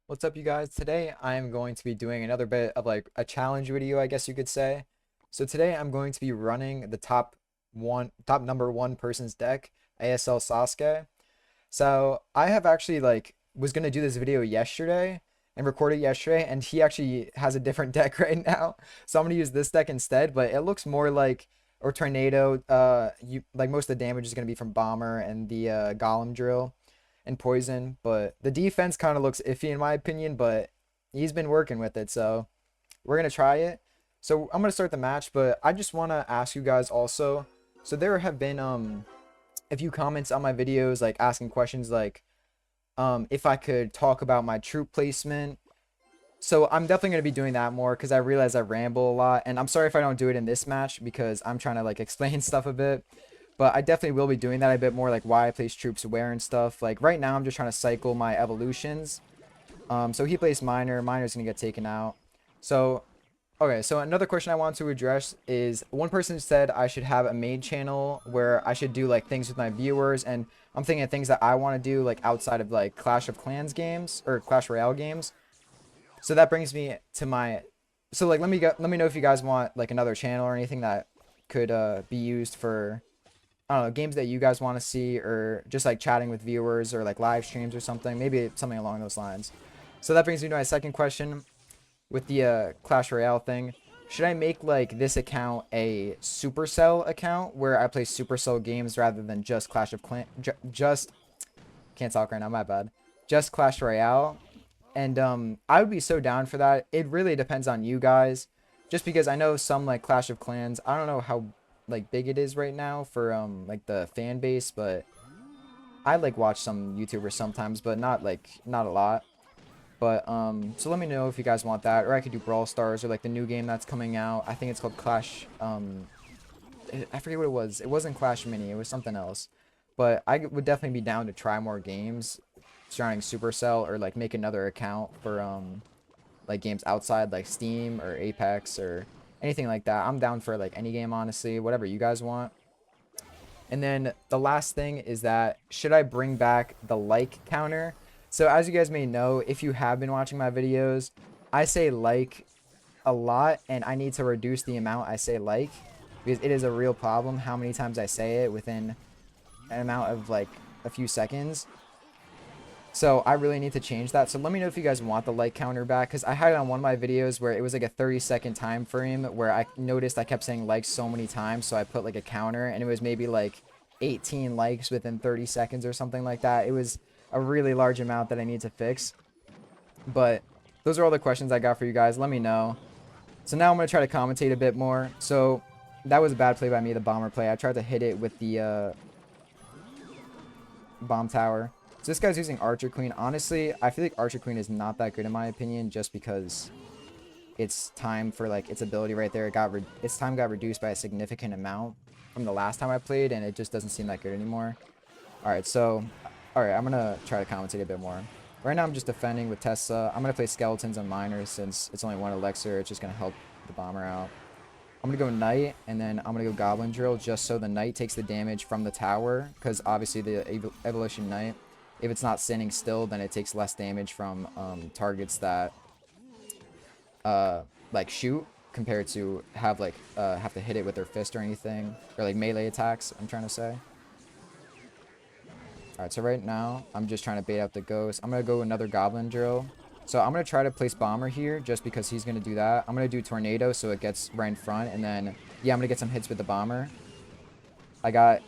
What's up, you guys? Today I am going to be doing another bit of like a challenge video, I guess you could say. So today I'm going to be running the top number one person's deck, ASL Sasuke. So I have actually was gonna do this video yesterday and record it yesterday, and he actually has a different deck right now. So I'm gonna use this deck instead, but it looks more like or tornado. You like most of the damage is gonna be from Bomber and the Golem Drill and Poison, but the defense kind of looks iffy in my opinion, but he's been working with it, so we're gonna try it. So I'm gonna start the match, but I just wanna ask you guys also. So there have been a few comments on my videos like asking questions like if I could talk about my troop placement. So I'm definitely going to be doing that more because I realize I ramble a lot, and I'm sorry if I don't do it in this match because I'm trying to like explain stuff a bit. But I definitely will be doing that a bit more, like why I place troops where and stuff. Like right now I'm just trying to cycle my evolutions. So he plays Miner. Miner's going to get taken out. So okay, so another question I want to address is one person said I should have a main channel where I should do like things with my viewers, and I'm thinking of things that I want to do like outside of like Clash of Clans games or Clash Royale games. So that brings me to my so like let me know if you guys want like another channel or anything that could be used for I don't know, games that you guys want to see, or just like chatting with viewers or like live streams or something, maybe something along those lines. So that brings me to my second question with the Clash Royale thing. Should I make like this account a Supercell account where I play Supercell games rather than just Clash of Clan, just can't talk right now, my bad. Just Clash Royale. And I would be so down for that. It really depends on you guys. Just because I know some like Clash of Clans, I don't know how like big it is right now for like the fan base, but I like watch some YouTubers sometimes, but not a lot. But so let me know if you guys want that, or I could do Brawl Stars or like the new game that's coming out. I think it's called Clash I forget what it was. It wasn't Clash Mini, it was something else. But I would definitely be down to try more games surrounding Supercell, or like make another account for like games outside like Steam or Apex or anything like that. I'm down for like any game, honestly, whatever you guys want. And then the last thing is that should I bring back the like counter? So as you guys may know, if you have been watching my videos, I say like a lot, and I need to reduce the amount I say like, because it is a real problem how many times I say it within an amount of like a few seconds. So I really need to change that. So let me know if you guys want the like counter back, because I had it on one of my videos where it was like a 30-second time frame where I noticed I kept saying like so many times, so I put like a counter, and it was maybe like 18 likes within 30 seconds or something like that. It was a really large amount that I need to fix. But those are all the questions I got for you guys. Let me know. So now I'm going to try to commentate a bit more. So that was a bad play by me, the bomber play. I tried to hit it with the bomb tower. So this guy's using Archer Queen. Honestly, I feel like Archer Queen is not that good in my opinion, just because its time for like its ability right there, its time got reduced by a significant amount from the last time I played, and it just doesn't seem that good anymore. Alright, so alright, I'm gonna try to commentate a bit more. Right now I'm just defending with Tessa. I'm gonna play Skeletons and Miners since it's only one elixir. It's just gonna help the bomber out. I'm gonna go Knight, and then I'm gonna go Goblin Drill, just so the Knight takes the damage from the tower, because obviously the Evolution Knight, if it's not standing still, then it takes less damage from targets that like shoot, compared to have to hit it with their fist or anything, or like melee attacks, I'm trying to say. Alright, so right now I'm just trying to bait out the ghost. I'm gonna go another Goblin Drill. So I'm gonna try to place Bomber here just because he's gonna do that. I'm gonna do Tornado so it gets right in front, and then yeah, I'm gonna get some hits with the Bomber. I got,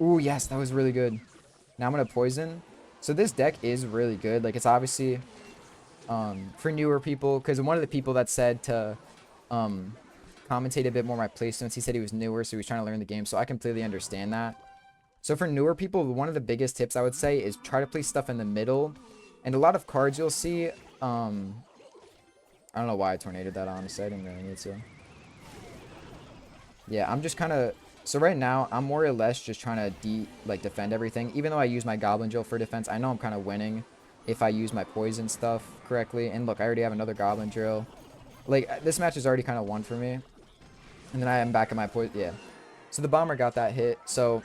ooh, yes, that was really good. Now I'm gonna Poison. So this deck is really good. Like, it's obviously for newer people, because one of the people that said to commentate a bit more my placements, he said he was newer, so he was trying to learn the game. So I completely understand that. So for newer people, one of the biggest tips I would say is try to place stuff in the middle. And a lot of cards you'll see, I don't know why I tornadoed that, honestly. I didn't really need to. Yeah, I'm just kind of... So right now, I'm more or less just trying to defend everything. Even though I use my Goblin Drill for defense, I know I'm kind of winning if I use my poison stuff correctly. And look, I already have another Goblin Drill. Like, this match is already kind of won for me. And then I am back at my poison. Yeah. So the Bomber got that hit. So...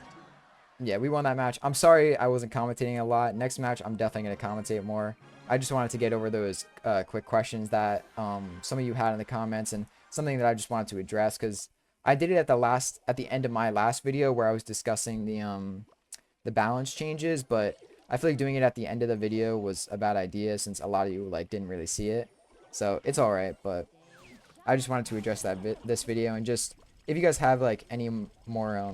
yeah, we won that match. I'm sorry I wasn't commentating a lot. Next match, I'm definitely going to commentate more. I just wanted to get over those quick questions that some of you had in the comments, and something that I just wanted to address, because I did it at the end of my last video where I was discussing the balance changes, but I feel like doing it at the end of the video was a bad idea since a lot of you like didn't really see it. So it's all right, but I just wanted to address that this video, and just if you guys have like any more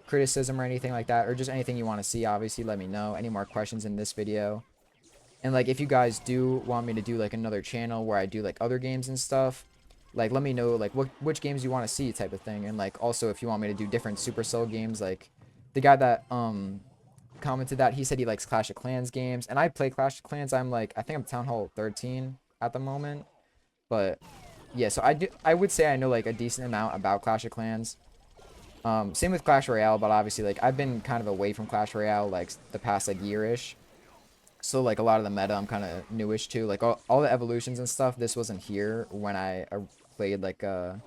criticism or anything like that, or just anything you want to see, obviously let me know. Any more questions in this video, and like if you guys do want me to do like another channel where I do like other games and stuff, like let me know like which games you want to see, type of thing. And like also if you want me to do different Supercell games, like the guy that commented that, he said he likes Clash of Clans games, and I play Clash of Clans. I think I'm Town Hall 13 at the moment, but yeah, so I would say I know like a decent amount about Clash of Clans. Same with Clash Royale, but obviously like I've been kind of away from Clash Royale like the past like year-ish. So like a lot of the meta I'm kind of newish to. Like all the evolutions and stuff, this wasn't here when I played like a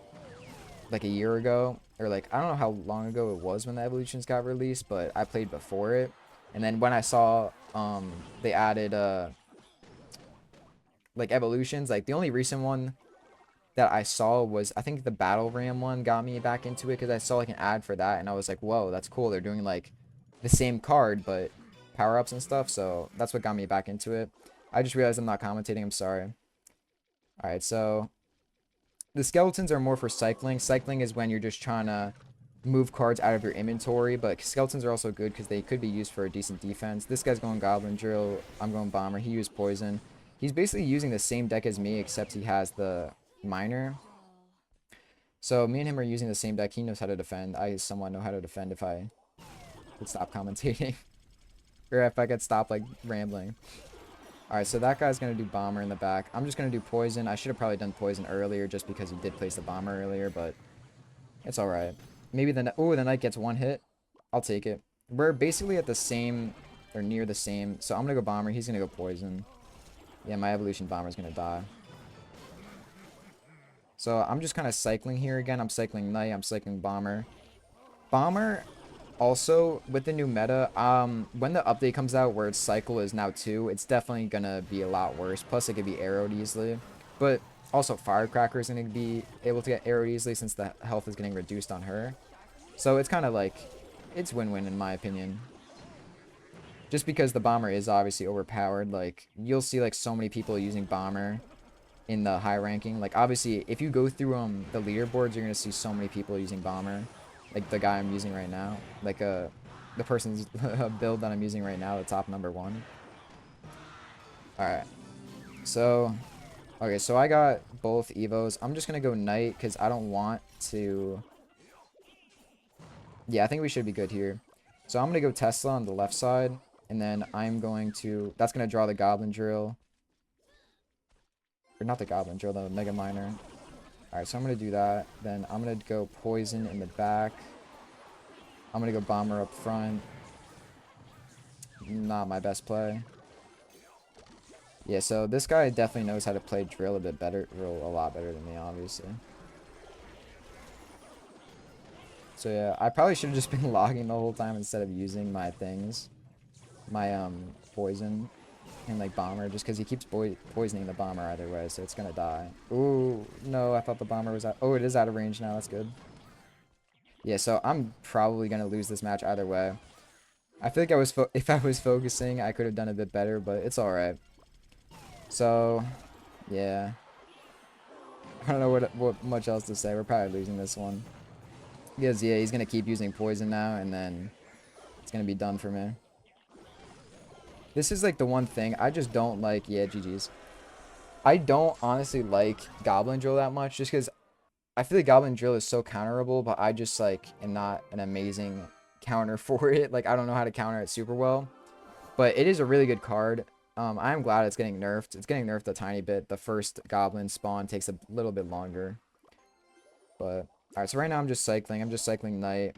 year ago, or like I don't know how long ago it was when the evolutions got released, but I played before it. And then when I saw they added like evolutions, like the only recent one that I saw was, I think the Battle Ram one got me back into it, because I saw like an ad for that and I was like, whoa, that's cool. They're doing like the same card but power-ups and stuff, so that's what got me back into it. I just realized I'm not commentating, I'm sorry. Alright, so the skeletons are more for cycling. Cycling is when you're just trying to move cards out of your inventory, but skeletons are also good because they could be used for a decent defense. This guy's going Goblin Drill, I'm going Bomber. He used Poison. He's basically using the same deck as me, except he has the Miner. So me and him are using the same deck. He knows how to defend. I somewhat know how to defend if I could stop commentating. Or if I could stop like rambling. Alright, so that guy's going to do Bomber in the back. I'm just going to do Poison. I should have probably done Poison earlier just because he did place the Bomber earlier, but it's alright. Maybe the Knight gets one hit. I'll take it. We're basically at the same, or near the same. So I'm going to go Bomber. He's going to go Poison. Yeah, my Evolution Bomber's going to die. So I'm just kind of cycling here again. I'm cycling Knight. I'm cycling Bomber. Bomber, also, with the new meta, when the update comes out where its cycle is now 2, it's definitely going to be a lot worse. Plus, it could be arrowed easily. But also, Firecracker is going to be able to get arrowed easily since the health is getting reduced on her. So it's kind of like, it's win-win in my opinion. Just because the Bomber is obviously overpowered. Like, you'll see like so many people using Bomber in the high ranking. Like obviously if you go through the leaderboards, you're gonna see so many people using Bomber, like the guy I'm using right now, like the person's build that I'm using right now, the top number 1. All right, so okay, so I got both Evos. I'm just gonna go Knight because I don't want to. Yeah, I think we should be good here. So I'm gonna go Tesla on the left side, and then I'm going to, that's gonna draw the Goblin Drill. Or not the Goblin Drill, the Mega Miner. Alright, so I'm going to do that. Then I'm going to go Poison in the back. I'm going to go Bomber up front. Not my best play. Yeah, so this guy definitely knows how to play Drill a bit better. Drill a lot better than me, obviously. So yeah, I probably should have just been logging the whole time instead of using my things. My Poison and like Bomber, just because he keeps poisoning the Bomber either way, so it's gonna die. Ooh, no, I thought the Bomber was out. Oh, it is out of range now. That's good. Yeah, so I'm probably gonna lose this match either way. I feel like if I was focusing, I could have done a bit better, but it's all right. So, yeah, I don't know what much else to say. We're probably losing this one because yeah, he's gonna keep using Poison now, and then it's gonna be done for me. This is like the one thing I just don't like. Yeah, GG's. I don't honestly like Goblin Drill that much, just because I feel like Goblin Drill is so counterable, but I just like am not an amazing counter for it. Like I don't know how to counter it super well, but it is a really good card. I'm glad it's getting nerfed. It's getting nerfed a tiny bit. The first Goblin spawn takes a little bit longer, but alright. So right now I'm just cycling. I'm just cycling Knight.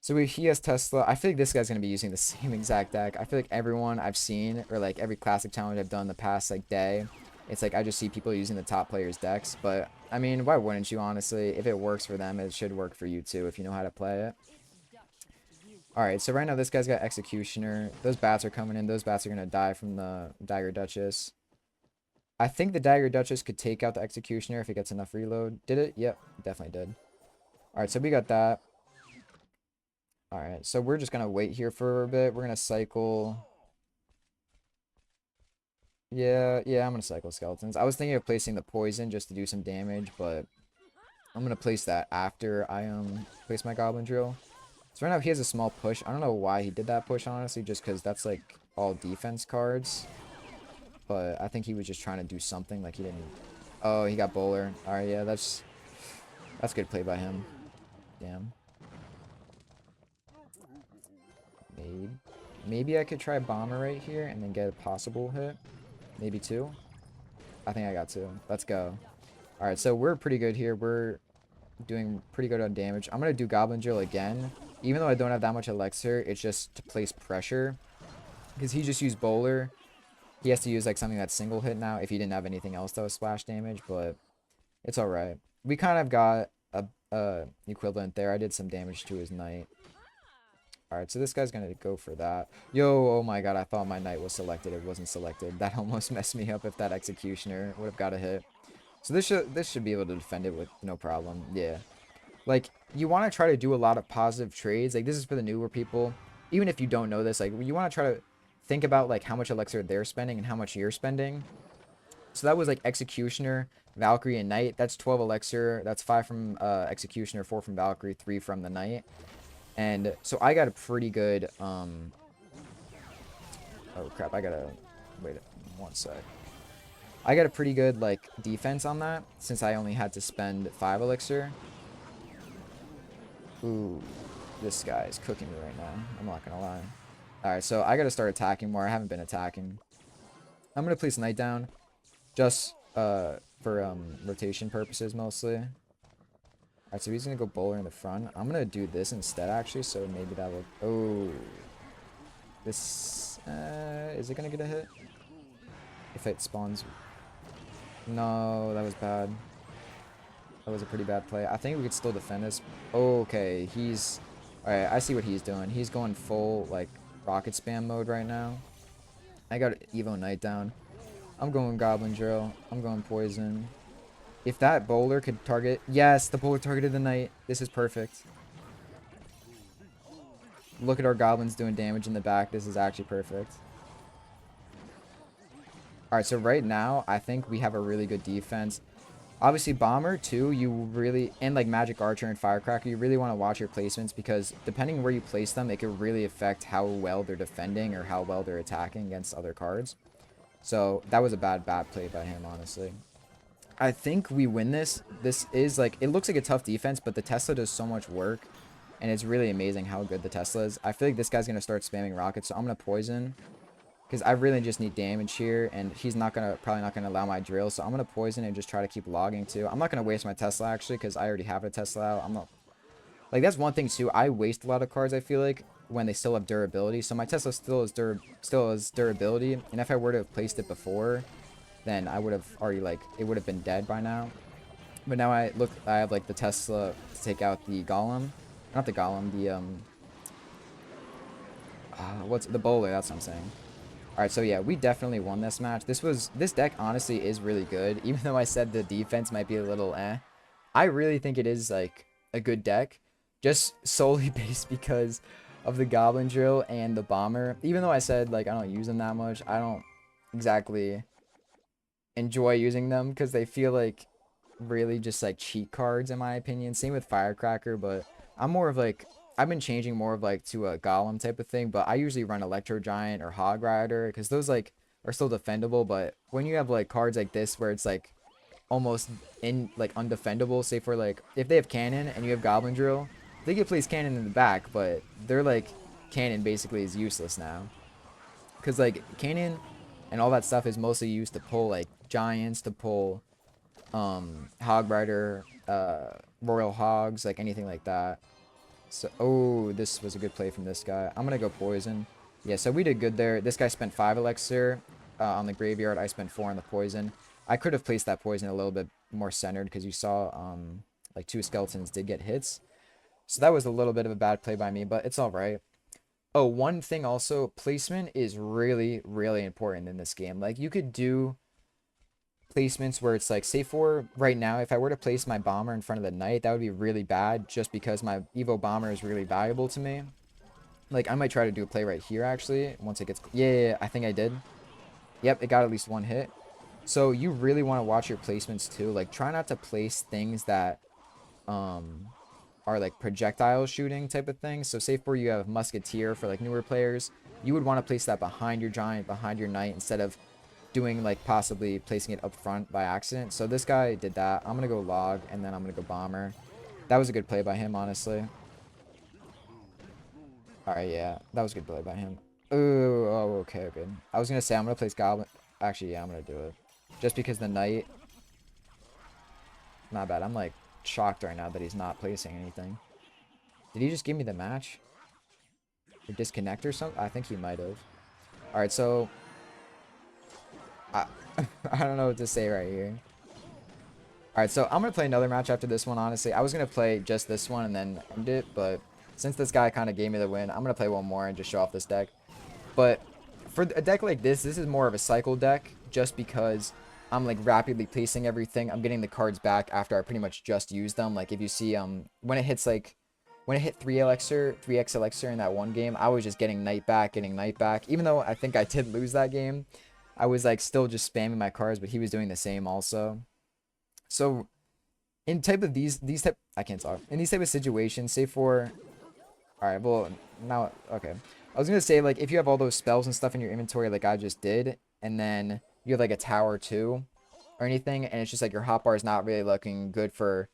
So he has Tesla. I feel like this guy's going to be using the same exact deck. I feel like everyone I've seen, or like every classic challenge I've done the past like day, it's like I just see people using the top players' decks. But I mean, why wouldn't you, honestly? If it works for them, it should work for you too if you know how to play it. Alright, so right now this guy's got Executioner. Those bats are coming in. Those bats are going to die from the Dagger Duchess. I think the Dagger Duchess could take out the Executioner if it gets enough reload. Did it? Yep, definitely did. Alright, so we got that. Alright, so we're just going to wait here for a bit. We're going to cycle. Yeah, I'm going to cycle Skeletons. I was thinking of placing the Poison just to do some damage, but I'm going to place that after I place my Goblin Drill. So right now he has a small push. I don't know why he did that push, honestly, just because that's like all defense cards. But I think he was just trying to do something, like he didn't... Oh, he got Bowler. Alright, yeah, that's good play by him. Damn. Maybe I could try Bomber right here and then get a possible hit. Maybe two. I think I got two. Let's go. Alright, so we're pretty good here. We're doing pretty good on damage. I'm going to do Goblin Drill again. Even though I don't have that much Elixir, it's just to place pressure. Because he just used Bowler. He has to use like something that's single hit now if he didn't have anything else that was splash damage, but it's alright. We kind of got a equivalent there. I did some damage to his knight. Alright, so this guy's going to go for that. Yo, oh my god, I thought my knight was selected. It wasn't selected. That almost messed me up if that Executioner would have got a hit. So this should be able to defend it with no problem. Yeah. Like, you want to try to do a lot of positive trades. Like, this is for the newer people. Even if you don't know this, like, you want to try to think about, like, how much Elixir they're spending and how much you're spending. So that was, like, Executioner, Valkyrie, and Knight. That's 12 Elixir. That's 5 from Executioner, 4 from Valkyrie, 3 from the Knight. And so I got a pretty good, oh, crap. I got to... Wait one sec. I got a pretty good, like, defense on that, since I only had to spend 5 Elixir. Ooh, this guy is cooking me right now. I'm not gonna lie. Alright, so I gotta start attacking more. I haven't been attacking. I'm gonna place Knight down. Just, for, rotation purposes, mostly. Alright, so he's gonna go Bowler in the front. I'm gonna do this instead, actually, so maybe that will... Oh. This, is it gonna get a hit? If it spawns... No, that was bad. That was a pretty bad play. I think we could still defend this. Okay, he's... Alright, I see what he's doing. He's going full, like, rocket spam mode right now. I got Evo Knight down. I'm going Goblin Drill. I'm going Poison. If that Bowler could target... Yes, the Bowler targeted the Knight. This is perfect. Look at our Goblins doing damage in the back. This is actually perfect. Alright, so right now, I think we have a really good defense. Obviously, Bomber, too, you really... And, like, Magic Archer and Firecracker, you really want to watch your placements because depending where you place them, it could really affect how well they're defending or how well they're attacking against other cards. So, that was a bad play by him, honestly. I think we win this. This is, like... It looks like a tough defense, but the Tesla does so much work. And it's really amazing how good the Tesla is. I feel like this guy's going to start spamming rockets, so I'm going to Poison. Because I really just need damage here, and he's probably not gonna allow my drill, so I'm gonna Poison and just try to keep logging too. I'm not gonna waste my Tesla actually, because I already have a Tesla out. I'm not like that's one thing too. I waste a lot of cards. I feel like when they still have durability. So my Tesla still has durability, and if I were to have placed it before, then I would have already it would have been dead by now. But now I have like the Tesla to take out the Golem, not the Golem, the what's the Bowler? That's what I'm saying. Alright, so yeah, we definitely won this match. This deck honestly is really good. Even though I said the defense might be a little eh. I really think it is like a good deck. Just solely based because of the Goblin Drill and the Bomber. Even though I said like I don't use them that much, I don't exactly enjoy using them because they feel like really just like cheat cards in my opinion. Same with Firecracker, but I'm more of like I've been changing more of like to a Golem type of thing, but I usually run Electro Giant or Hog Rider because those like are still defendable. But when you have like cards like this where it's like almost undefendable, say for like if they have Cannon and you have Goblin Drill, they can place Cannon in the back, but they're like Cannon basically is useless now because like Cannon and all that stuff is mostly used to pull like Giants, to pull Hog Rider, Royal Hogs, like anything like that. So, oh, this was a good play from this guy. I'm going to go Poison. Yeah, so we did good there. This guy spent 5 Elixir on the Graveyard. I spent 4 on the Poison. I could have placed that Poison a little bit more centered because you saw like 2 Skeletons did get hits. So that was a little bit of a bad play by me, but it's all right. Oh, one thing also, placement is really, really important in this game. Like, you could do placements where it's like, say for right now, if I were to place my bomber in front of the knight, that would be really bad just because my Evo bomber is really valuable to me. Like, I might try to do a play right here, actually, once it gets... Yeah, I think I did. Yep, it got at least one hit. So you really want to watch your placements too. Like, try not to place things that um are like projectile shooting type of things. So say for you have musketeer for like newer players, you would want to place that behind your giant, behind your knight, instead of doing like possibly placing it up front by accident. So this guy did that. I'm gonna go log and then I'm gonna go bomber. That was a good play by him, honestly. All right, yeah, that was a good play by him. Ooh, oh, okay, good. I was gonna say I'm gonna place goblin. Actually, yeah, I'm gonna do it just because the knight. Not bad. I'm like shocked right now that he's not placing anything. Did he just give me the match? Or disconnect or something? I think he might have. Alright, so I I don't know what to say right here. Alright, so I'm gonna play another match after this one, honestly. I was gonna play just this one and then end it, but since this guy kind of gave me the win, I'm gonna play one more and just show off this deck. But for a deck like this is more of a cycle deck, just because I'm like rapidly placing everything. I'm getting the cards back after I pretty much just used them. Like if you see when it hits like when it hit 3x elixir in that one game, I was just getting knight back, getting knight back. Even though I think I did lose that game, I was like still just spamming my cards, but he was doing the same also. So in type of these type I can't talk. In these type of situations, say for all right, well, now, okay. I was going to say, like, if you have all those spells and stuff in your inventory like I just did, and then you have, like, a tower too, or anything, and it's just, like, your hotbar is not really looking good for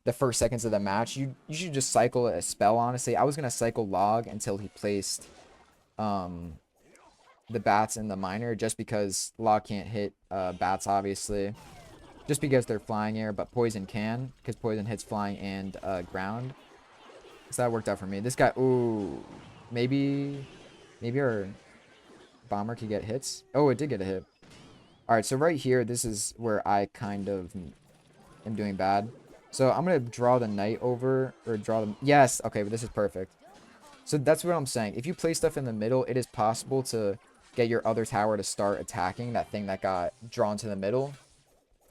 the first seconds of the match, you should just cycle a spell, honestly. I was going to cycle log until he placed um, the bats in the miner, just because log can't hit bats, obviously. Just because they're flying air, but poison can, because poison hits flying and ground. So that worked out for me. This guy, ooh, maybe our bomber could get hits. Oh, it did get a hit. All right, so right here, this is where I kind of am doing bad. So I'm going to draw the knight over, or draw them. Yes, okay, but this is perfect. So that's what I'm saying. If you play stuff in the middle, it is possible to get your other tower to start attacking that thing that got drawn to the middle.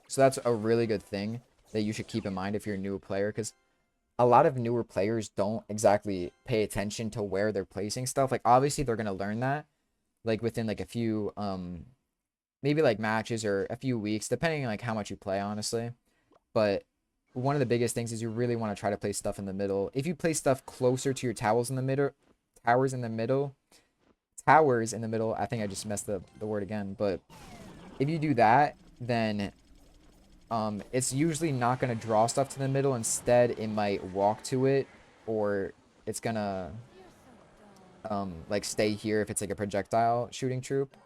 So that's a really good thing that you should keep in mind if you're a new player, because a lot of newer players don't exactly pay attention to where they're placing stuff. Like obviously they're gonna learn that like within like a few maybe like matches or a few weeks, depending on like how much you play, honestly. But one of the biggest things is you really want to try to place stuff in the middle. If you place stuff closer to your towers in the middle, towers in the middle, I think I just messed the word again. But if you do that, then it's usually not going to draw stuff to the middle. Instead, it might walk to it, or it's gonna like stay here if it's like a projectile shooting troop.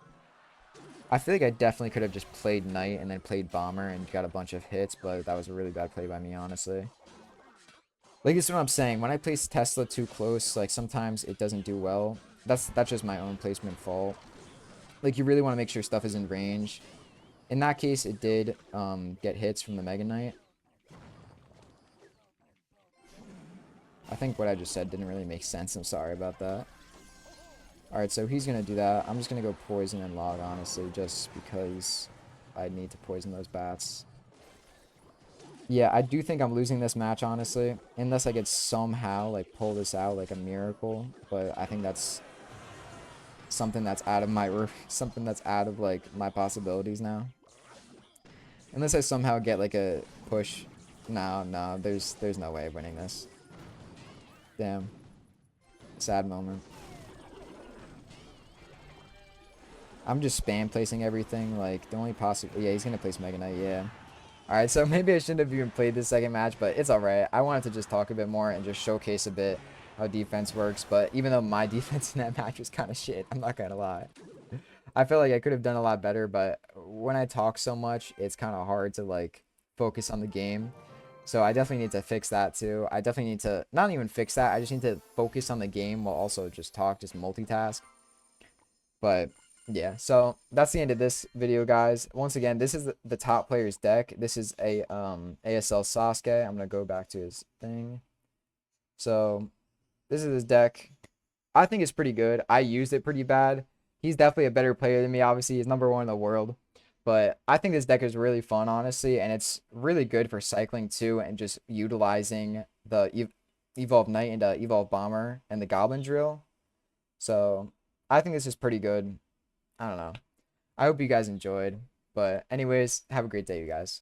I feel like I definitely could have just played knight and then played bomber and got a bunch of hits, but that was a really bad play by me, honestly. Like, this is what I'm saying. When I place Tesla too close, like sometimes it doesn't do well. That's just my own placement fault. Like, you really want to make sure stuff is in range. In that case, it did get hits from the Mega Knight. I think what I just said didn't really make sense. I'm sorry about that. Alright, so he's going to do that. I'm just going to go poison and log, honestly, just because I need to poison those bats. Yeah, I do think I'm losing this match, honestly. Unless I could somehow, like, pull this out like a miracle. But I think that's something that's out of my... something that's out of, like, my possibilities now. Unless I somehow get, like, a push. No, there's no way of winning this. Damn. Sad moment. I'm just spam placing everything. Like, the only possible... Yeah, he's going to place Mega Knight, yeah. Alright, so maybe I shouldn't have even played this second match, but it's alright. I wanted to just talk a bit more and just showcase a bit how defense works. But even though my defense in that match was kind of shit, I'm not going to lie. I feel like I could have done a lot better, but when I talk so much, it's kind of hard to, like, focus on the game. So I definitely need to fix that, too. I definitely need to... Not even fix that. I just need to focus on the game while also just talk, just multitask. But... yeah, so that's the end of this video, guys. Once again, this is the top player's deck. This is a ASL Sasuke. I'm gonna go back to his thing. So this is his deck. I think it's pretty good. I used it pretty bad. He's definitely a better player than me. Obviously, he's number one in the world. But I think this deck is really fun, honestly, and it's really good for cycling too, and just utilizing the Evolve Knight into Evolve Bomber and the Goblin Drill. So I think this is pretty good. I don't know. I hope you guys enjoyed. But anyways, have a great day, you guys.